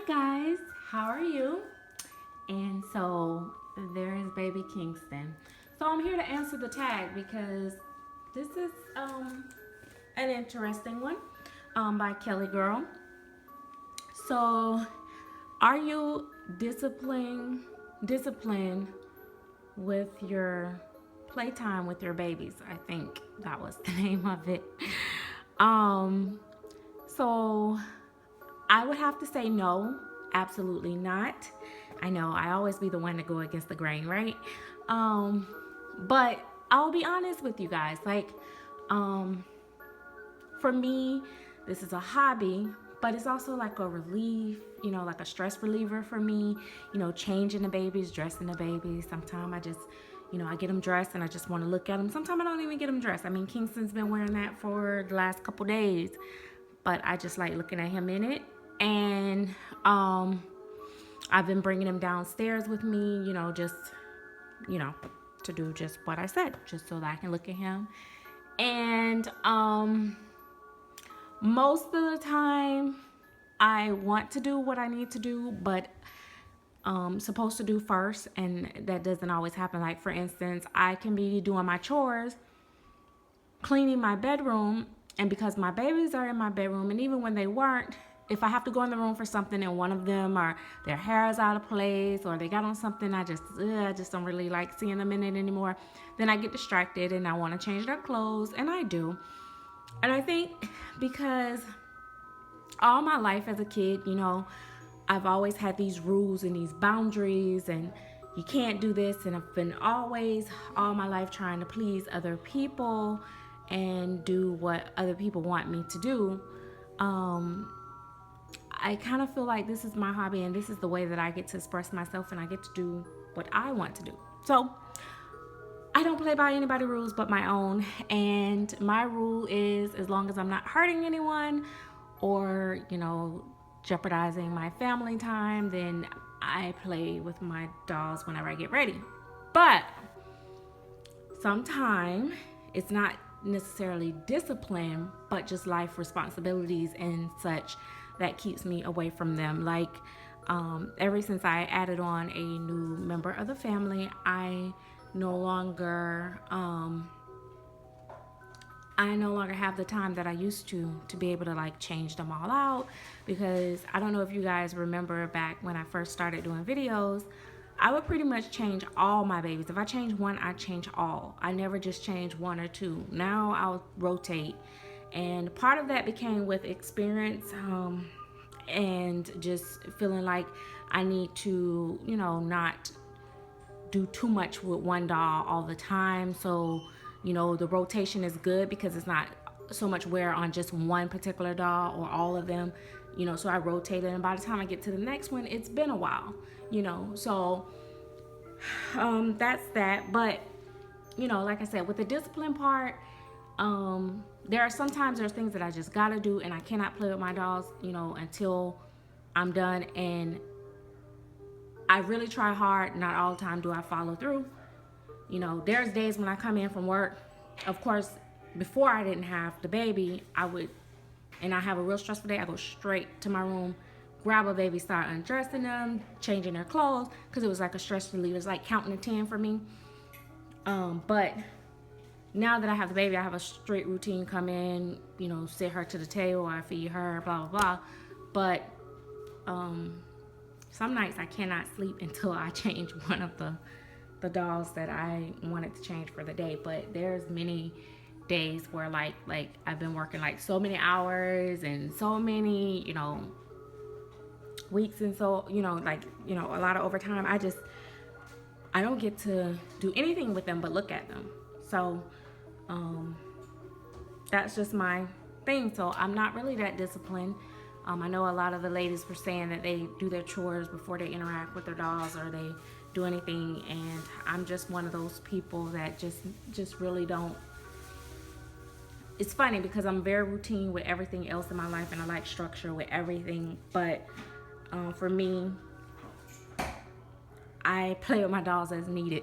guys, how are you? And so there is baby Kingston. So I'm here to answer the tag because this is an interesting one by Kellie Girl. So are you disciplined with your playtime with your babies? I think that was the name of it. Um so I would have to say no, absolutely not. I know I always be the one to go against the grain, right? Um, but I'll be honest with you guys. Um, for me, this is a hobby, but it's also like a relief, like a stress reliever for me. Changing the babies, dressing the babies. Sometimes I just, I get them dressed and I just want to look at them. Sometimes I don't even get them dressed. I mean, Kingston's been wearing that for the last couple days, but I just like looking at him in it. And I've been bringing him downstairs with me, you know, to do just what I said, just so that I can look at him. And most of the time, I want to do what I need to do, but supposed to do first, and that doesn't always happen. Like, for instance, I can be doing my chores, cleaning my bedroom, and because my babies are in my bedroom, and even when they weren't, if I have to go in the room for something and one of them or their hair is out of place or they got on something I just don't really like seeing them in it anymore, then I get distracted and I want to change their clothes, and I do. And I think because all my life as a kid, I've always had these rules and these boundaries, and you can't do this, and I've been always all my life trying to please other people and do what other people want me to do. I kind of feel like this is my hobby and this is the way that I get to express myself and I get to do what I want to do. So I don't play by anybody's rules but my own. And my rule is, as long as I'm not hurting anyone or, jeopardizing my family time, then I play with my dolls whenever I get ready. But sometimes it's not necessarily discipline, but just life responsibilities and such that keeps me away from them. Like, ever since I added on a new member of the family, I no longer have the time that I used to be able to like change them all out, because I don't know if you guys remember back when I first started doing videos, I would pretty much change all my babies. If I change one, I change all. I never just change one or two. Now I'll rotate. And part of that became with experience, and just feeling like I need to, not do too much with one doll all the time. So, the rotation is good because it's not so much wear on just one particular doll or all of them, so I rotated, and by the time I get to the next one, it's been a while, so that's that. But like I said, with the discipline part, there are sometimes there's things that I just gotta do, and I cannot play with my dolls, until I'm done. And I really try hard. Not all the time do I follow through. There's days when I come in from work. Of course, before I didn't have the baby, and I have a real stressful day, I go straight to my room, grab a baby, start undressing them, changing their clothes, because it was like a stress reliever. It's like counting to 10 for me. But now that I have the baby, I have a straight routine. Come in, sit her to the table, I feed her, blah, blah, blah. But some nights I cannot sleep until I change one of the dolls that I wanted to change for the day. But there's many days where like I've been working like so many hours and so many, weeks, and so, a lot of overtime. I don't get to do anything with them but look at them. So that's just my thing. So I'm not really that disciplined. I know a lot of the ladies were saying that they do their chores before they interact with their dolls or they do anything, and I'm just one of those people that just really don't. It's funny because I'm very routine with everything else in my life, and I like structure with everything, but for me, I play with my dolls as needed.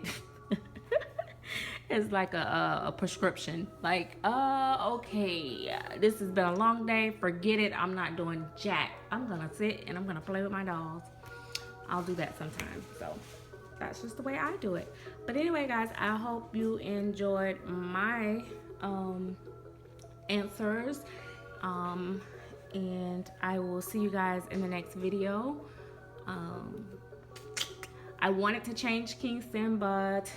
It's like a prescription. Like, okay, this has been a long day. Forget it. I'm not doing jack. I'm gonna sit and I'm gonna play with my dolls. I'll do that sometimes. So that's just the way I do it. But anyway, guys, I hope you enjoyed my answers. And I will see you guys in the next video. I wanted to change Kingston, but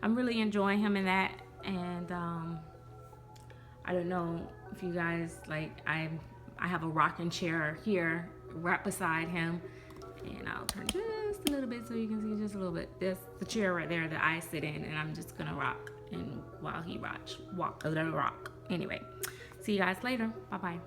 I'm really enjoying him in that. And I don't know if you guys like, I have a rocking chair here right beside him, and I'll turn just a little bit so you can see just a little bit. That's the chair right there that I sit in, and I'm just gonna rock and while he rock. Anyway, see you guys later. Bye bye.